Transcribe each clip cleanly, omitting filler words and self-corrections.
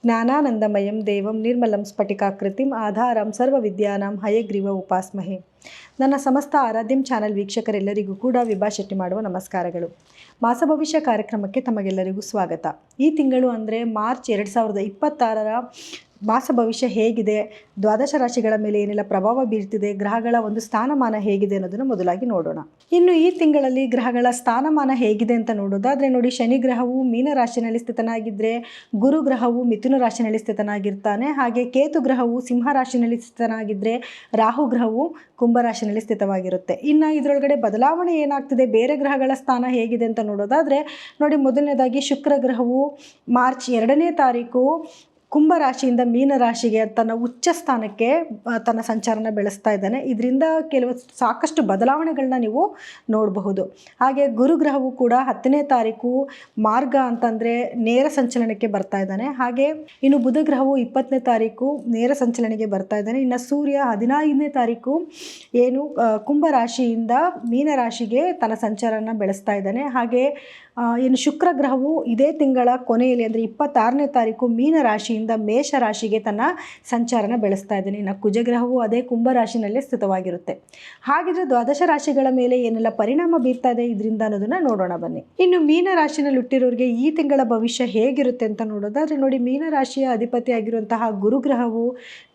ಜ್ಞಾನಾನಂದಮಯಂ ದೇವಂ ನಿರ್ಮಲಂ ಸ್ಫಟಿಕಾಕೃತಿಂ ಆಧಾರಂ ಸರ್ವವಿದ್ಯಾನಾಂ ಹಯಗ್ರೀವ ಉಪಾಸ್ಮಹೆ. ನನ್ನ ಸಮಸ್ತ ಆರಾಧ್ಯಂ ಚಾನಲ್ ವೀಕ್ಷಕರೆಲ್ಲರಿಗೂ ಕೂಡ ವಿಭಾ ಶೆಟ್ಟಿ ಮಾಡುವ ನಮಸ್ಕಾರಗಳು. ಮಾಸ ಭವಿಷ್ಯ ಕಾರ್ಯಕ್ರಮಕ್ಕೆ ತಮಗೆಲ್ಲರಿಗೂ ಸ್ವಾಗತ. ಈ ತಿಂಗಳು ಅಂದರೆ ಮಾರ್ಚ್ 2026ರ ಮಾಸ ಭವಿಷ್ಯ ಹೇಗಿದೆ, ದ್ವಾದಶ ರಾಶಿಗಳ ಮೇಲೆ ಏನೆಲ್ಲ ಪ್ರಭಾವ ಬೀರ್ತಿದೆ, ಗ್ರಹಗಳ ಒಂದು ಸ್ಥಾನಮಾನ ಹೇಗಿದೆ ಅನ್ನೋದನ್ನು ಮೊದಲಾಗಿ ನೋಡೋಣ. ಇನ್ನು ಈ ತಿಂಗಳಲ್ಲಿ ಗ್ರಹಗಳ ಸ್ಥಾನಮಾನ ಹೇಗಿದೆ ಅಂತ ನೋಡೋದಾದರೆ ನೋಡಿ, ಶನಿ ಗ್ರಹವು ಮೀನ ರಾಶಿಯಲ್ಲಿ ಸ್ಥಿತನಾಗಿದ್ದರೆ ಗುರು ಗ್ರಹವು ಮಿಥುನ ರಾಶಿಯಲ್ಲಿ ಸ್ಥಿತನಾಗಿರ್ತಾನೆ. ಹಾಗೆ ಕೇತು ಗ್ರಹವು ಸಿಂಹ ರಾಶಿಯಲ್ಲಿ ಸ್ಥಿತನಾಗಿದ್ದರೆ ರಾಹು ಗ್ರಹವು ಕುಂಭ ರಾಶಿಯಲ್ಲಿ ಸ್ಥಿತವಾಗಿರುತ್ತೆ. ಇನ್ನು ಇದರೊಳಗಡೆ ಬದಲಾವಣೆ ಏನಾಗ್ತಿದೆ, ಬೇರೆ ಗ್ರಹಗಳ ಸ್ಥಾನ ಹೇಗಿದೆ ಅಂತ ನೋಡೋದಾದರೆ ನೋಡಿ, ಮೊದಲನೇದಾಗಿ ಶುಕ್ರ ಗ್ರಹವು ಮಾರ್ಚ್ 2ನೇ ತಾರೀಕು ಕುಂಭ ರಾಶಿಯಿಂದ ಮೀನ ರಾಶಿಗೆ ತನ್ನ ಉಚ್ಚ ಸ್ಥಾನಕ್ಕೆ ತನ್ನ ಸಂಚಾರನ ಬೆಳೆಸ್ತಾ ಇದ್ದಾನೆ. ಇದರಿಂದ ಕೆಲವು ಸಾಕಷ್ಟು ಬದಲಾವಣೆಗಳನ್ನ ನೀವು ನೋಡಬಹುದು. ಹಾಗೆ ಗುರುಗ್ರಹವು ಕೂಡ 10ನೇ ತಾರೀಕು ಮಾರ್ಗ ಅಂತಂದರೆ ನೇರ ಸಂಚಲನಕ್ಕೆ ಬರ್ತಾ ಇದ್ದಾನೆ. ಹಾಗೆ ಇನ್ನು ಬುಧ ಗ್ರಹವು 20ನೇ ತಾರೀಕು ನೇರ ಸಂಚಲನೆಗೆ ಬರ್ತಾ ಇದ್ದಾನೆ. ಇನ್ನು ಸೂರ್ಯ 15ನೇ ತಾರೀಕು ಏನು ಕುಂಭ ರಾಶಿಯಿಂದ ಮೀನ ರಾಶಿಗೆ ತನ್ನ ಸಂಚಾರನ ಬೆಳೆಸ್ತಾ ಇದ್ದಾನೆ. ಹಾಗೆ ಇನ್ನು ಶುಕ್ರ ಗ್ರಹವು ಇದೇ ತಿಂಗಳ ಕೊನೆಯಲ್ಲಿ ಅಂದರೆ 26ನೇ ತಾರೀಕು ಮೀನ ರಾಶಿಯಿಂದ ಮೇಷ ರಾಶಿಗೆ ತನ್ನ ಸಂಚಾರನ ಬೆಳೆಸ್ತಾ ಇದ್ದಾನೆ. ಇನ್ನು ಕುಜಗ್ರಹವು ಅದೇ ಕುಂಭ ರಾಶಿನಲ್ಲೇ ಸ್ಥಿತವಾಗಿರುತ್ತೆ. ಹಾಗಿದ್ರೆ ದ್ವಾದಶ ರಾಶಿಗಳ ಮೇಲೆ ಏನೆಲ್ಲ ಪರಿಣಾಮ ಬೀರ್ತಾ ಇದೆ ಇದರಿಂದ ಅನ್ನೋದನ್ನ ನೋಡೋಣ ಬನ್ನಿ. ಇನ್ನು ಮೀನ ರಾಶಿನಲ್ಲಿ ಹುಟ್ಟಿರೋರಿಗೆ ಈ ತಿಂಗಳ ಭವಿಷ್ಯ ಹೇಗಿರುತ್ತೆ ಅಂತ ನೋಡೋದಾದ್ರೆ ನೋಡಿ, ಮೀನ ರಾಶಿಯ ಅಧಿಪತಿ ಆಗಿರುವಂತಹ ಗುರುಗ್ರಹವು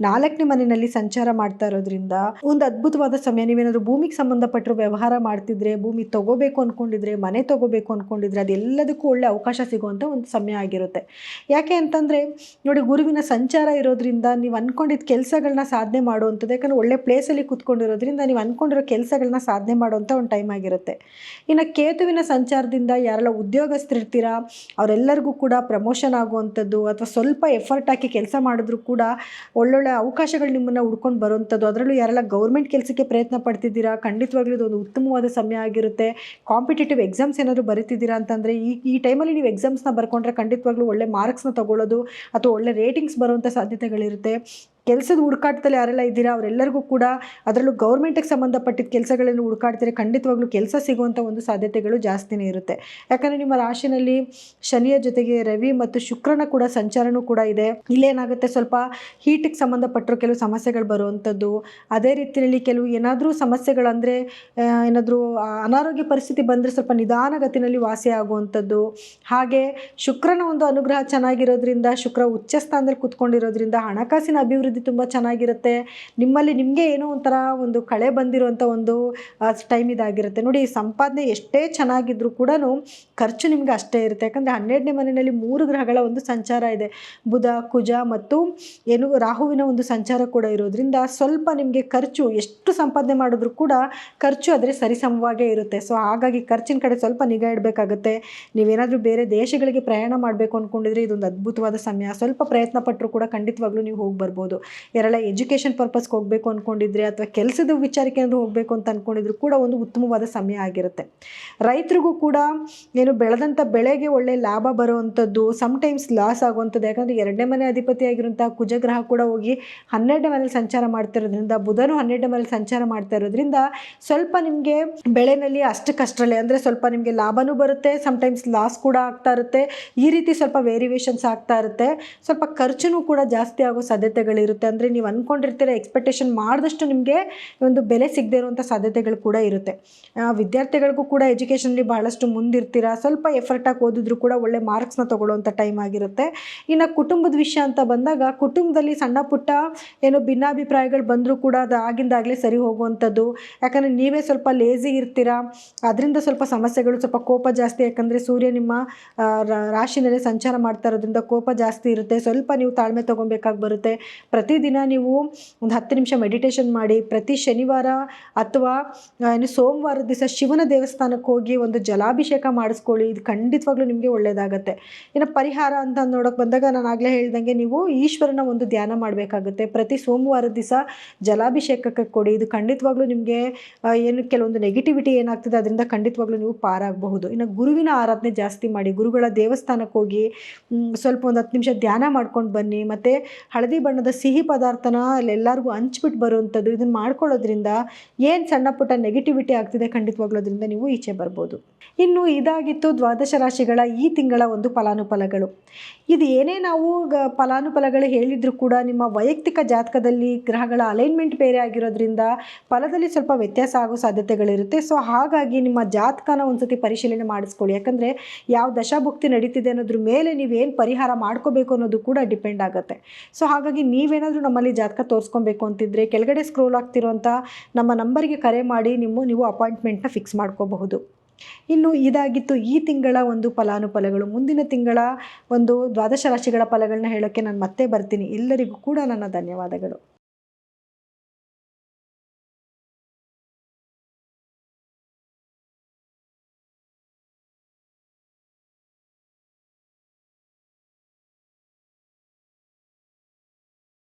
4ನೇ ಮನೆಯಲ್ಲಿ ಸಂಚಾರ ಮಾಡ್ತಾ ಇರೋದ್ರಿಂದ ಒಂದು ಅದ್ಭುತವಾದ ಸಮಯ. ನೀವೇನಾದ್ರು ಭೂಮಿಗೆ ಸಂಬಂಧಪಟ್ಟರು ವ್ಯವಹಾರ ಮಾಡ್ತಿದ್ರೆ, ಭೂಮಿ ತಗೋಬೇಕು ಅನ್ಕೊಂಡಿದ್ರೆ, ಮನೆ ತಗೋಬೇಕು ಅನ್ಕೊಂಡಿದ್ರೆ ಅದೆಲ್ಲದಕ್ಕೂ ಒಳ್ಳೆ ಅವಕಾಶ ಸಿಗುವಂಥ ಒಂದು ಸಮಯ ಆಗಿರುತ್ತೆ. ಯಾಕೆ ಅಂತಂದರೆ ನೋಡಿ, ಗುರುವಿನ ಸಂಚಾರ ಇರೋದ್ರಿಂದ ನೀವು ಅಂದ್ಕೊಂಡಿದ್ದ ಕೆಲಸಗಳನ್ನ ಸಾಧನೆ ಮಾಡುವಂಥದ್ದು. ಯಾಕಂದರೆ ಒಳ್ಳೆ ಪ್ಲೇಸಲ್ಲಿ ಕೂತ್ಕೊಂಡಿರೋದ್ರಿಂದ ನೀವು ಅಂದ್ಕೊಂಡಿರೋ ಕೆಲಸಗಳನ್ನ ಸಾಧನೆ ಮಾಡುವಂಥ ಒಂದು ಟೈಮ್ ಆಗಿರುತ್ತೆ. ಇನ್ನು ಕೇತುವಿನ ಸಂಚಾರದಿಂದ ಯಾರೆಲ್ಲ ಉದ್ಯೋಗಸ್ಥರಿರ್ತೀರಾ ಅವರೆಲ್ಲರಿಗೂ ಕೂಡ ಪ್ರಮೋಷನ್ ಆಗುವಂಥದ್ದು, ಅಥವಾ ಸ್ವಲ್ಪ ಎಫರ್ಟ್ ಹಾಕಿ ಕೆಲಸ ಮಾಡಿದ್ರು ಕೂಡ ಒಳ್ಳೊಳ್ಳೆ ಅವಕಾಶಗಳು ನಿಮ್ಮನ್ನು ಹುಡ್ಕೊಂಡು ಬರುವಂಥದ್ದು. ಅದರಲ್ಲೂ ಯಾರೆಲ್ಲ ಗೌರ್ಮೆಂಟ್ ಕೆಲಸಕ್ಕೆ ಪ್ರಯತ್ನ ಪಡ್ತಿದ್ದೀರಾ ಖಂಡಿತವಾಗ್ಲೂ ಇದೊಂದು ಉತ್ತಮವಾದ ಸಮಯ ಆಗಿರುತ್ತೆ. ಕಾಂಪಿಟೇಟಿವ್ ಎಕ್ಸಾಮ್ಸ್ ಏನಾದರೂ ಬರೀತಿದ್ದೀರಾ ಅಂತಂದರೆ ಈ ಟೈಮಲ್ಲಿ ನೀವು ಎಕ್ಸಾಮ್ಸ್ನ ಬರ್ಕೊಂಡ್ರೆ ಖಂಡಿತವಾಗ್ಲೂ ಒಳ್ಳೆ ಮಾರ್ಕ್ಸ್ನ ತಗೊಳ್ಳೋದು ಅಥವಾ ಒಳ್ಳೆ ರೇಟಿಂಗ್ಸ್ ಬರುವಂಥ ಸಾಧ್ಯತೆಗಳಿರುತ್ತೆ. ಕೆಲಸದ ಹುಡುಕಾಟದಲ್ಲಿ ಯಾರೆಲ್ಲ ಇದ್ದೀರಾ ಅವರೆಲ್ಲರಿಗೂ ಕೂಡ, ಅದರಲ್ಲೂ ಗೌರ್ಮೆಂಟಿಗೆ ಸಂಬಂಧಪಟ್ಟಿದ್ದ ಕೆಲಸಗಳನ್ನು ಹುಡುಕಾಡ್ತೀರಿ, ಖಂಡಿತವಾಗ್ಲೂ ಕೆಲಸ ಸಿಗುವಂಥ ಒಂದು ಸಾಧ್ಯತೆಗಳು ಜಾಸ್ತಿನೇ ಇರುತ್ತೆ. ಯಾಕಂದರೆ ನಿಮ್ಮ ರಾಶಿನಲ್ಲಿ ಶನಿಯ ಜೊತೆಗೆ ರವಿ ಮತ್ತು ಶುಕ್ರನ ಕೂಡ ಸಂಚಾರನೂ ಕೂಡ ಇದೆ. ಇಲ್ಲೇನಾಗುತ್ತೆ, ಸ್ವಲ್ಪ ಹೀಟಿಗೆ ಸಂಬಂಧಪಟ್ಟರು ಕೆಲವು ಸಮಸ್ಯೆಗಳು ಬರುವಂಥದ್ದು. ಅದೇ ರೀತಿಯಲ್ಲಿ ಕೆಲವು ಏನಾದರೂ ಸಮಸ್ಯೆಗಳಂದರೆ ಏನಾದರೂ ಅನಾರೋಗ್ಯ ಪರಿಸ್ಥಿತಿ ಬಂದರೆ ಸ್ವಲ್ಪ ನಿಧಾನಗತಿನಲ್ಲಿ ವಾಸಿ ಆಗುವಂಥದ್ದು. ಹಾಗೆ ಶುಕ್ರನ ಒಂದು ಅನುಗ್ರಹ ಚೆನ್ನಾಗಿರೋದ್ರಿಂದ, ಶುಕ್ರ ಉಚ್ಚ ಸ್ಥಾನದಲ್ಲಿ ಕೂತ್ಕೊಂಡಿರೋದ್ರಿಂದ ಹಣಕಾಸಿನ ಅಭಿವೃದ್ಧಿ ತುಂಬ ಚೆನ್ನಾಗಿರುತ್ತೆ. ನಿಮಗೆ ಏನೋ ಒಂಥರ ಒಂದು ಕಳೆ ಬಂದಿರುವಂಥ ಒಂದು ಟೈಮ್ ಇದಾಗಿರುತ್ತೆ. ನೋಡಿ, ಸಂಪಾದನೆ ಎಷ್ಟೇ ಚೆನ್ನಾಗಿದ್ರೂ ಕೂಡ ಖರ್ಚು ನಿಮಗೆ ಅಷ್ಟೇ ಇರುತ್ತೆ. ಯಾಕಂದರೆ 12ನೇ ಮನೆಯಲ್ಲಿ 3 ಗ್ರಹಗಳ ಒಂದು ಸಂಚಾರ ಇದೆ. ಬುಧ, ಕುಜ ಮತ್ತು ರಾಹುವಿನ ಒಂದು ಸಂಚಾರ ಕೂಡ ಇರೋದ್ರಿಂದ ಸ್ವಲ್ಪ ನಿಮಗೆ ಖರ್ಚು ಎಷ್ಟು ಸಂಪಾದನೆ ಮಾಡಿದ್ರೂ ಕೂಡ ಖರ್ಚು ಆದರೆ ಸರಿಸಮವಾಗೇ ಇರುತ್ತೆ. ಸೊ ಹಾಗಾಗಿ ಖರ್ಚಿನ ಕಡೆ ಸ್ವಲ್ಪ ನಿಗಾ ಇಡಬೇಕಾಗುತ್ತೆ. ನೀವೇನಾದರೂ ಬೇರೆ ದೇಶಗಳಿಗೆ ಪ್ರಯಾಣ ಮಾಡಬೇಕು ಅಂದ್ಕೊಂಡಿದ್ರೆ ಇದೊಂದು ಅದ್ಭುತವಾದ ಸಮಯ. ಸ್ವಲ್ಪ ಪ್ರಯತ್ನ ಪಟ್ಟರು ಕೂಡ ಖಂಡಿತವಾಗ್ಲೂ ನೀವು ಹೋಗಿ ಬರ್ಬೋದು. ಯಾರೆಲ್ಲ ಎಜುಕೇಷನ್ ಪರ್ಪಸ್ಗೆ ಹೋಗಬೇಕು ಅಂದ್ಕೊಂಡಿದ್ರೆ ಅಥವಾ ಕೆಲಸದ ವಿಚಾರಕ್ಕೆ ಏನಾದರೂ ಹೋಗಬೇಕು ಅಂತ ಅಂದ್ಕೊಂಡಿದ್ರು ಕೂಡ ಒಂದು ಉತ್ತಮವಾದ ಸಮಯ ಆಗಿರುತ್ತೆ. ರೈತರಿಗೂ ಕೂಡ ಬೆಳೆದಂಥ ಬೆಳೆಗೆ ಒಳ್ಳೆ ಲಾಭ ಬರುವಂಥದ್ದು, ಸಮ್ಟೈಮ್ಸ್ ಲಾಸ್ ಆಗುವಂಥದ್ದು. ಯಾಕಂದರೆ 2ನೇ ಮನೆ ಅಧಿಪತಿ ಆಗಿರುವಂಥ ಕುಜಗ್ರಹ ಕೂಡ ಹೋಗಿ 12ನೇ ಮನೇಲಿ ಸಂಚಾರ ಮಾಡ್ತಿರೋದ್ರಿಂದ, ಬುಧನು 12ನೇ ಮನೇಲಿ ಸಂಚಾರ ಮಾಡ್ತಾ ಇರೋದ್ರಿಂದ ಸ್ವಲ್ಪ ನಿಮಗೆ ಬೆಳೆನಲ್ಲಿ ಅಷ್ಟಕ್ಕಷ್ಟರಲ್ಲೇ ಅಂದರೆ ಸ್ವಲ್ಪ ನಿಮಗೆ ಲಾಭನೂ ಬರುತ್ತೆ, ಸಮ್ಟೈಮ್ಸ್ ಲಾಸ್ ಕೂಡ ಆಗ್ತಾ ಇರುತ್ತೆ. ಈ ರೀತಿ ಸ್ವಲ್ಪ ವೇರಿಯೇಷನ್ಸ್ ಆಗ್ತಾ ಇರುತ್ತೆ. ಸ್ವಲ್ಪ ಖರ್ಚುನೂ ಕೂಡ ಜಾಸ್ತಿ ಆಗೋ ಸಾಧ್ಯತೆಗಳಿರುತ್ತೆ. ಅಂದರೆ ನೀವು ಅಂದ್ಕೊಂಡಿರ್ತೀರ, ಎಕ್ಸ್ಪೆಕ್ಟೇಷನ್ ಮಾಡಿದಷ್ಟು ನಿಮಗೆ ಒಂದು ಬೆಲೆ ಸಿಗದೇ ಇರುವಂಥ ಸಾಧ್ಯತೆಗಳು ಕೂಡ ಇರುತ್ತೆ. ವಿದ್ಯಾರ್ಥಿಗಳಿಗೂ ಕೂಡ ಎಜುಕೇಷನಲ್ಲಿ ಬಹಳಷ್ಟು ಮುಂದಿರ್ತೀರ, ಸ್ವಲ್ಪ ಎಫರ್ಟ್ ಹಾಕಿ ಓದಿದ್ರು ಕೂಡ ಒಳ್ಳೆ ಮಾರ್ಕ್ಸ್ನ ತೊಗೊಳ್ಳೋವಂಥ ಟೈಮ್ ಆಗಿರುತ್ತೆ. ಇನ್ನು ಕುಟುಂಬದ ವಿಷಯ ಅಂತ ಬಂದಾಗ, ಕುಟುಂಬದಲ್ಲಿ ಸಣ್ಣ ಪುಟ್ಟ ಭಿನ್ನಾಭಿಪ್ರಾಯಗಳು ಬಂದರೂ ಕೂಡ ಅದು ಆಗಿಂದಾಗಲೇ ಸರಿ ಹೋಗುವಂಥದ್ದು. ಯಾಕಂದರೆ ನೀವೇ ಸ್ವಲ್ಪ ಲೇಜಿ ಇರ್ತೀರಾ, ಅದರಿಂದ ಸ್ವಲ್ಪ ಸಮಸ್ಯೆಗಳು, ಸ್ವಲ್ಪ ಕೋಪ ಜಾಸ್ತಿ. ಯಾಕಂದರೆ ಸೂರ್ಯ ನಿಮ್ಮ ರಾಶಿನಲ್ಲಿ ಸಂಚಾರ ಮಾಡ್ತಾ ಇರೋದ್ರಿಂದ ಕೋಪ ಜಾಸ್ತಿ ಇರುತ್ತೆ. ಸ್ವಲ್ಪ ನೀವು ತಾಳ್ಮೆ ತೊಗೊಬೇಕಾಗಿ ಬರುತ್ತೆ. ಪ್ರತಿದಿನ ನೀವು ಒಂದು 10 ನಿಮಿಷ ಮೆಡಿಟೇಷನ್ ಮಾಡಿ. ಪ್ರತಿ ಶನಿವಾರ ಅಥವಾ ಸೋಮವಾರ ದಿವಸ ಶಿವನ ದೇವಸ್ಥಾನಕ್ಕೆ ಹೋಗಿ ಒಂದು ಜಲಾಭಿಷೇಕ ಮಾಡಿಸ್ಕೊಳ್ಳಿ. ಇದು ಖಂಡಿತವಾಗ್ಲೂ ನಿಮಗೆ ಒಳ್ಳೆಯದಾಗತ್ತೆ. ಇನ್ನು ಪರಿಹಾರ ಅಂತ ನೋಡೋಕೆ ಬಂದಾಗ, ನಾನು ಆಗಲೇ ಹೇಳ್ದಂಗೆ ನೀವು ಈಶ್ವರನ ಒಂದು ಧ್ಯಾನ ಮಾಡಬೇಕಾಗುತ್ತೆ. ಪ್ರತಿ ಸೋಮವಾರ ದಿವಸ ಜಲಾಭಿಷೇಕಕ್ಕೆ ಕೊಡಿ. ಇದು ಖಂಡಿತವಾಗ್ಲೂ ನಿಮಗೆ ಕೆಲವೊಂದು ನೆಗೆಟಿವಿಟಿ ಏನಾಗ್ತದೆ ಅದರಿಂದ ಖಂಡಿತವಾಗ್ಲೂ ನೀವು ಪಾರಾಗಬಹುದು. ಇನ್ನು ಗುರುವಿನ ಆರಾಧನೆ ಜಾಸ್ತಿ ಮಾಡಿ. ಗುರುಗಳ ದೇವಸ್ಥಾನಕ್ಕೆ ಹೋಗಿ ಸ್ವಲ್ಪ ಒಂದು 10 ನಿಮಿಷ ಧ್ಯಾನ ಮಾಡ್ಕೊಂಡು ಬನ್ನಿ. ಮತ್ತು ಹಳದಿ ಬಣ್ಣದ ಸಿಹಿ ಸಿಹಿ ಪದಾರ್ಥನ ಎಲ್ಲರಿಗೂ ಹಂಚ್ಬಿಟ್ಟು ಬರುವಂಥದ್ದು, ಇದನ್ನು ಮಾಡ್ಕೊಳ್ಳೋದ್ರಿಂದ ಏನು ಸಣ್ಣ ಪುಟ್ಟ ನೆಗೆಟಿವಿಟಿ ಆಗ್ತಿದೆ ಖಂಡಿತವಾಗ್ಲೂ ಅದರಿಂದ ನೀವು ಈಚೆ ಬರ್ಬೋದು. ಇನ್ನು ಇದಾಗಿತ್ತು ದ್ವಾದಶ ರಾಶಿಗಳ ಈ ತಿಂಗಳ ಒಂದು ಫಲಾನುಫಲಗಳು. ಇದು ಏನೇ ನಾವು ಫಲಾನುಫಲಗಳು ಹೇಳಿದರೂ ಕೂಡ ನಿಮ್ಮ ವೈಯಕ್ತಿಕ ಜಾತಕದಲ್ಲಿ ಗ್ರಹಗಳ ಅಲೈನ್ಮೆಂಟ್ ಬೇರೆ ಆಗಿರೋದ್ರಿಂದ ಫಲದಲ್ಲಿ ಸ್ವಲ್ಪ ವ್ಯತ್ಯಾಸ ಆಗೋ ಸಾಧ್ಯತೆಗಳಿರುತ್ತೆ. ಸೊ ಹಾಗಾಗಿ ನಿಮ್ಮ ಜಾತಕನ ಒಂದ್ಸತಿ ಪರಿಶೀಲನೆ ಮಾಡಿಸ್ಕೊಳ್ಳಿ. ಯಾಕಂದರೆ ಯಾವ ದಶಾಭುಕ್ತಿ ನಡೀತಿದೆ ಅನ್ನೋದ್ರ ಮೇಲೆ ನೀವೇನು ಪರಿಹಾರ ಮಾಡ್ಕೋಬೇಕು ಅನ್ನೋದು ಕೂಡ ಡಿಪೆಂಡ್ ಆಗುತ್ತೆ. ಸೊ ಹಾಗಾಗಿ ನೀವೇನಾದರೂ ನಮ್ಮಲ್ಲಿ ಜಾತಕ ತೋರಿಸ್ಕೊಬೇಕು ಅಂತಿದ್ರೆ ಕೆಳಗಡೆ ಸ್ಕ್ರೋಲ್ ಆಗ್ತಿರೋಂಥ ನಮ್ಮ ನಂಬರಿಗೆ ಕರೆ ಮಾಡಿ ನೀವು ಅಪಾಯಿಂಟ್ಮೆಂಟ್ನ ಫಿಕ್ಸ್ ಮಾಡ್ಕೋಬಹುದು. ಇನ್ನು ಇದಾಗಿತ್ತು ಈ ತಿಂಗಳ ಒಂದು ಫಲಾನುಫಲಗಳು. ಮುಂದಿನ ತಿಂಗಳ ಒಂದು ದ್ವಾದಶ ರಾಶಿಗಳ ಫಲಗಳನ್ನ ಹೇಳೋಕ್ಕೆ ನಾನು ಮತ್ತೆ ಬರ್ತೀನಿ. ಎಲ್ಲರಿಗೂ ಕೂಡ ನನ್ನ ಧನ್ಯವಾದಗಳು.